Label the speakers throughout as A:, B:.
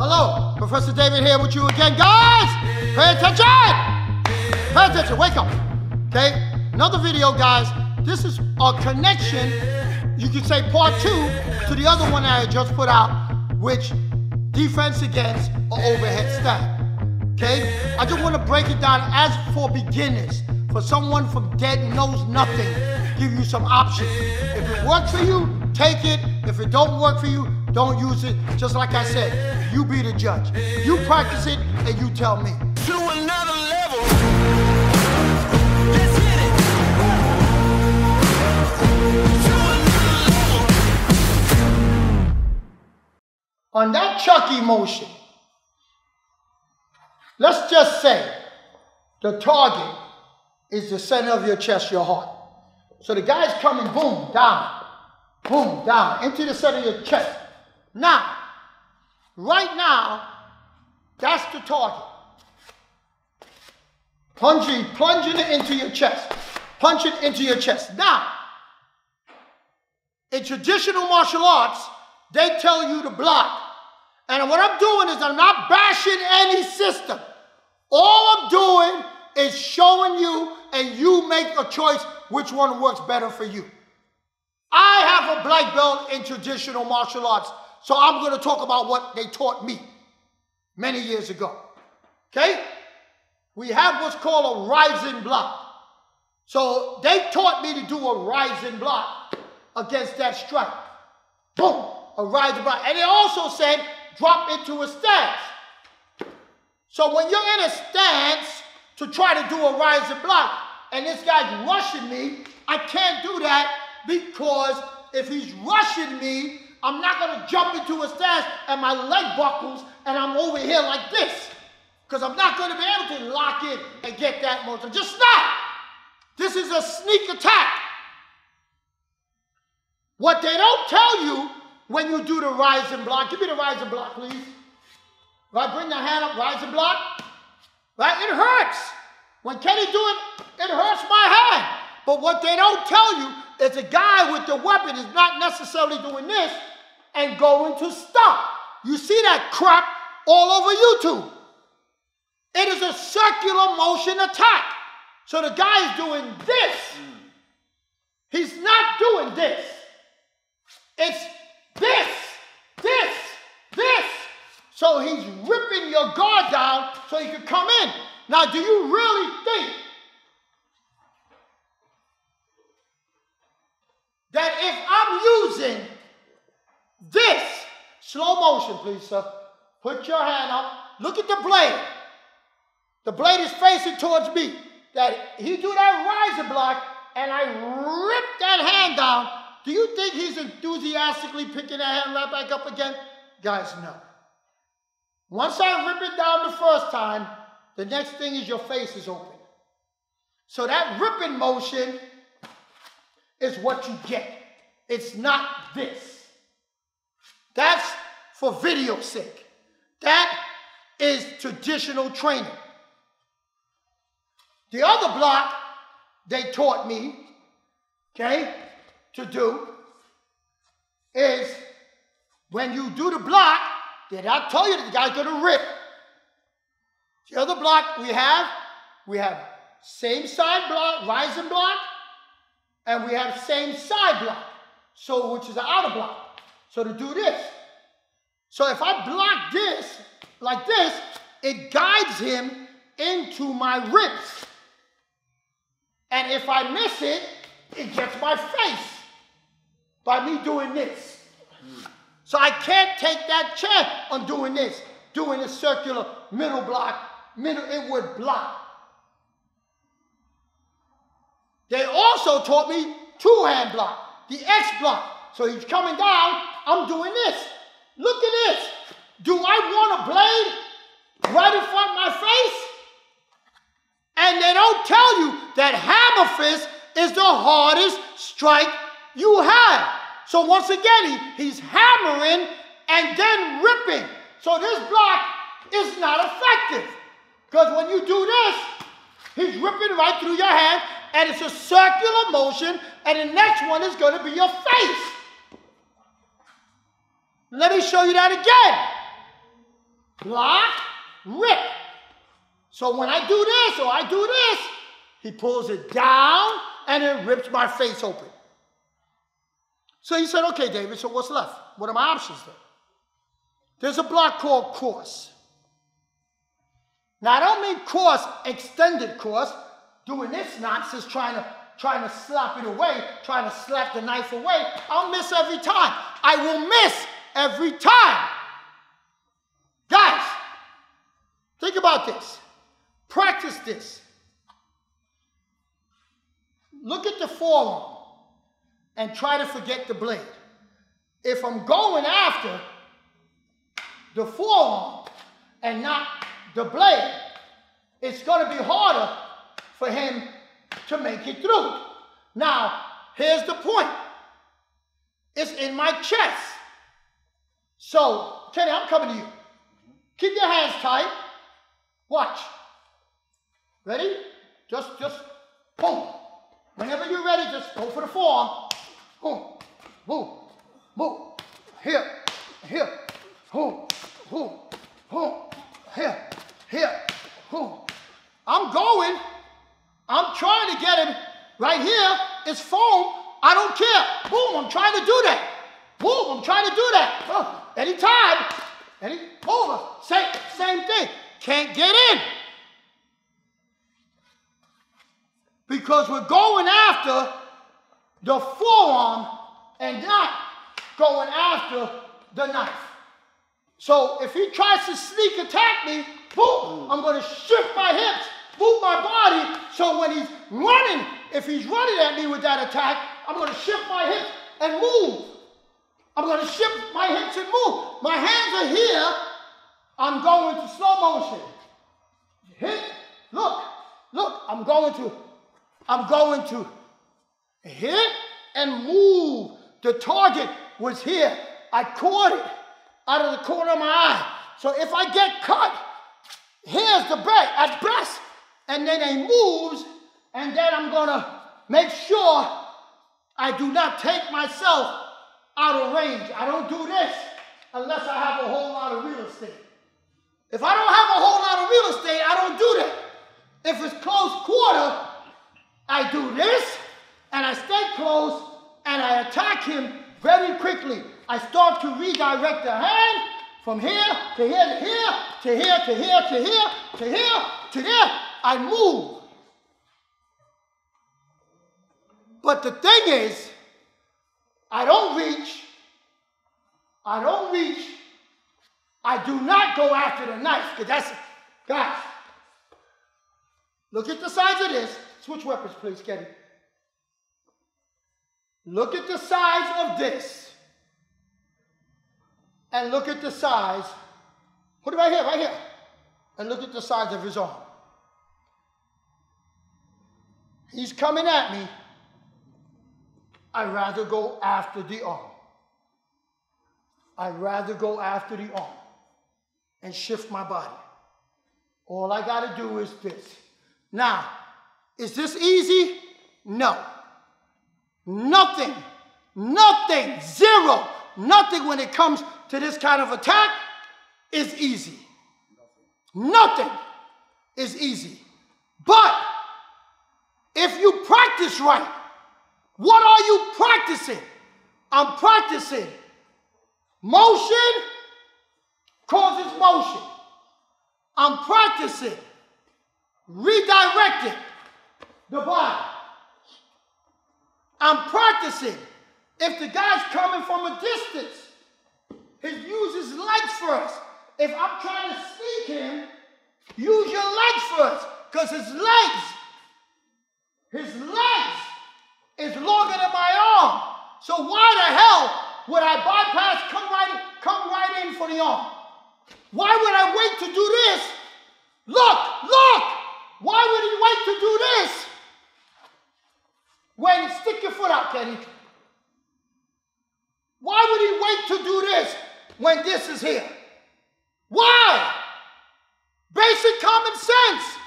A: Hello, Professor David here with you again. Guys, pay attention! Pay attention, wake up. Okay, another video, guys. This is a connection, you could say part 2, to the other one that I just put out, which defense against an overhead stand. Okay, I just want to break it down as for beginners, for someone from dead knows nothing, give you some options. If it works for you, take it. If it don't work for you, don't use it. Just like I said, you be the judge. You practice it and you tell me.
B: To another level. Let's hit it. To another level.
A: On that Chucky motion, let's just say the target is the center of your chest, your heart. So the guy's coming, boom, down, into the center of your chest. Now, right now, that's the target. Plunging it into your chest. Punch it into your chest. Now, in traditional martial arts, they tell you to block. And what I'm doing is I'm not bashing any system. All I'm doing is showing you, and you make a choice which one works better for you. I have a black belt in traditional martial arts, so I'm going to talk about what they taught me many years ago. Okay? We have what's called a rising block. So they taught me to do a rising block against that strike. Boom! A rising block. And they also said drop into a stance. So when you're in a stance to try to do a rising block and this guy's rushing me, I can't do that because if he's rushing me, I'm not going to jump into a stance and my leg buckles and I'm over here like this. Because I'm not going to be able to lock in and get that motion. Just not. This is a sneak attack. What they don't tell you when you do the rising block, give me the rising block, please. Right, bring the hand up, rising block. Right, it hurts. When Kenny do it, it hurts my hand. But what they don't tell you is a guy with the weapon is not necessarily doing this and going to stop. You see that crap all over YouTube. It is a circular motion attack. So the guy is doing this. He's not doing this. It's this, this, this. So he's ripping your guard down so he can come in. Now, do you really think that if I'm using this, slow motion, please, sir. Put your hand up. Look at the blade. The blade is facing towards me. That he do that rising block, and I rip that hand down. Do you think he's enthusiastically picking that hand right back up again? Guys, no. Once I rip it down the first time, the next thing is your face is open. So that ripping motion is what you get. It's not this. That's for video's sake. That is traditional training. The other block they taught me, okay, to do is when you do the block, did I tell you that the guy's gonna rip? The other block we have same side block, rising block, and we have same side block, so which is the outer block. So to do this, so if I block this like this, it guides him into my ribs. And if I miss it, it gets my face by me doing this. So I can't take that chance on doing this, doing a circular middle block, middle inward block. They also taught me two-hand block, the X block. So he's coming down, I'm doing this. Look at this. Do I want a blade right in front of my face? And they don't tell you that hammer fist is the hardest strike you have. So once again, he's hammering and then ripping. So this block is not effective. Because when you do this, he's ripping right through your hand, and it's a circular motion, and the next one is going to be your face. Let me show you that again. block, rip. So when I do this or I do this, he pulls it down and it rips my face open. So he said, okay, David, so what's left? What are my options then? There's a block called cross. Now, I don't mean cross, extended cross, doing this nonsense, trying to slap it away, trying to slap the knife away. I'll miss every time. I will miss every time. Guys, think about this. Practice this. Look at the forearm and try to forget the blade. If I'm going after the forearm and not the blade, it's going to be harder for him to make it through. Now, here's the point. It's in my chest. So, Kenny, I'm coming to you. Keep your hands tight. Watch. Ready? Just boom. Whenever you're ready, just go for the forearm. Boom, boom, boom. Here, boom, boom, boom. Here, boom. I'm going. I'm trying to get him right here. It's foam. I don't care. Boom, I'm trying to do that. Boom, I'm trying to do that. Anytime. Over. Same thing. Can't get in. Because we're going after the forearm and not going after the knife. So if he tries to sneak attack me, boom, I'm going to shift my hips, move my body, so when he's running, if he's running at me with that attack, I'm going to shift my hips and move. I'm going to shift my hips and move. My hands are here. I'm going to slow motion. Hit, look, I'm going to hit and move. The target was here. I caught it out of the corner of my eye. So if I get cut, here's the break at best. And then he moves, and then I'm gonna make sure I do not take myself out of range. I don't do this unless I have a whole lot of real estate. If I don't have a whole lot of real estate, I don't do that. If it's close quarter, I do this, and I stay close, and I attack him very quickly. I start to redirect the hand from here to here to here, to here to here to here, to here to there. I move. But the thing is, I don't reach. I do not go after the knife, because that's, guys, look at the size of this. Switch weapons, please, Kenny. Look at the size of this. And look at the size. Put it right here. And look at the size of his arm. He's coming at me. I'd rather go after the arm. I'd rather go after the arm and shift my body. All I got to do is this. Now, is this easy? No. Nothing, zero, nothing when it comes to this kind of attack is easy. Nothing is easy. But if you practice right, what are you practicing? I'm practicing motion causes motion. I'm practicing redirecting the body. I'm practicing. If the guy's coming from a distance, he uses legs first. If I'm trying to sneak him, use your legs first, because his legs is longer than my arm. So why the hell would I bypass, come right in for the arm? Why would I wait to do this? Look! Why would he wait to do this? When, stick your foot out, Kenny. Why would he wait to do this when this is here? Why? Basic common sense.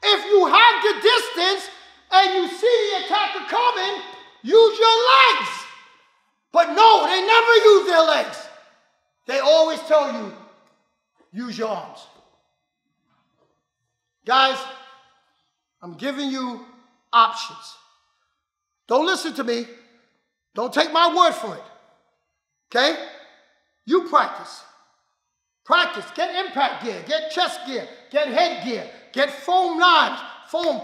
A: If you have the distance and you see the attacker coming, use your legs. But no, they never use their legs. They always tell you, use your arms. Guys, I'm giving you options. Don't listen to me. Don't take my word for it. Okay? You practice. Practice. Get impact gear. Get chest gear. Get head gear. Get foam knives.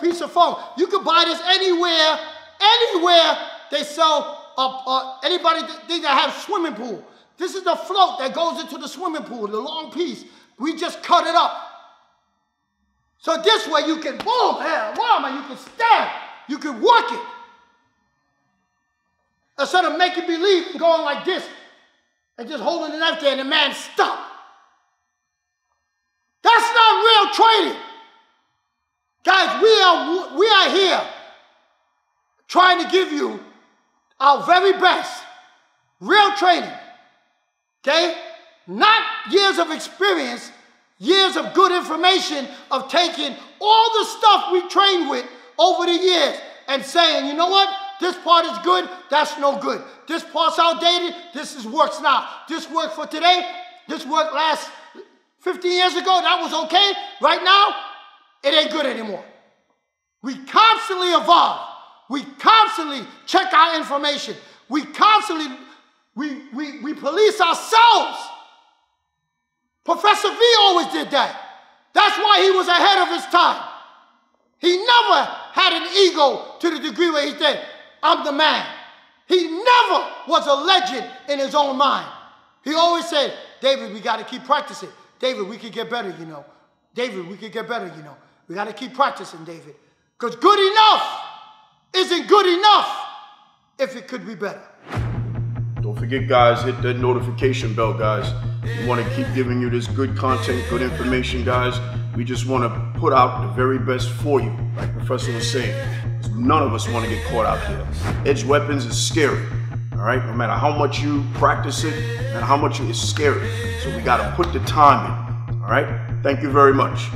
A: Piece of foam. You can buy this anywhere they sell, anybody that have swimming pool. This is the float that goes into the swimming pool, the long piece. We just cut it up. So this way you can boom, and you can stab. You can work it. Instead of making believe and going like this and just holding the knife there and the man stop. That's not real training. Guys, we are here trying to give you our very best. Real training. Okay? Not years of experience, years of good information of taking all the stuff we trained with over the years and saying, you know what? This part is good, that's no good. This part's outdated, works now. This worked for today, this worked last 15 years ago, that was okay. Right now, it ain't good anymore. We constantly evolve. We constantly check our information. We constantly, we police ourselves. Professor V always did that. That's why he was ahead of his time. He never had an ego to the degree where he said, I'm the man. He never was a legend in his own mind. He always said, David, we got to keep practicing. David, we could get better, you know. David, we could get better, you know. We got to keep practicing, David. Because good enough isn't good enough if it could be better.
C: Don't forget, guys, hit that notification bell, guys. We want to keep giving you this good content, good information, guys. We just want to put out the very best for you, like Professor was saying. None of us want to get caught out here. Edge weapons is scary, all right? No matter how much you practice it and how much it's scary. So we got to put the time in, all right? Thank you very much.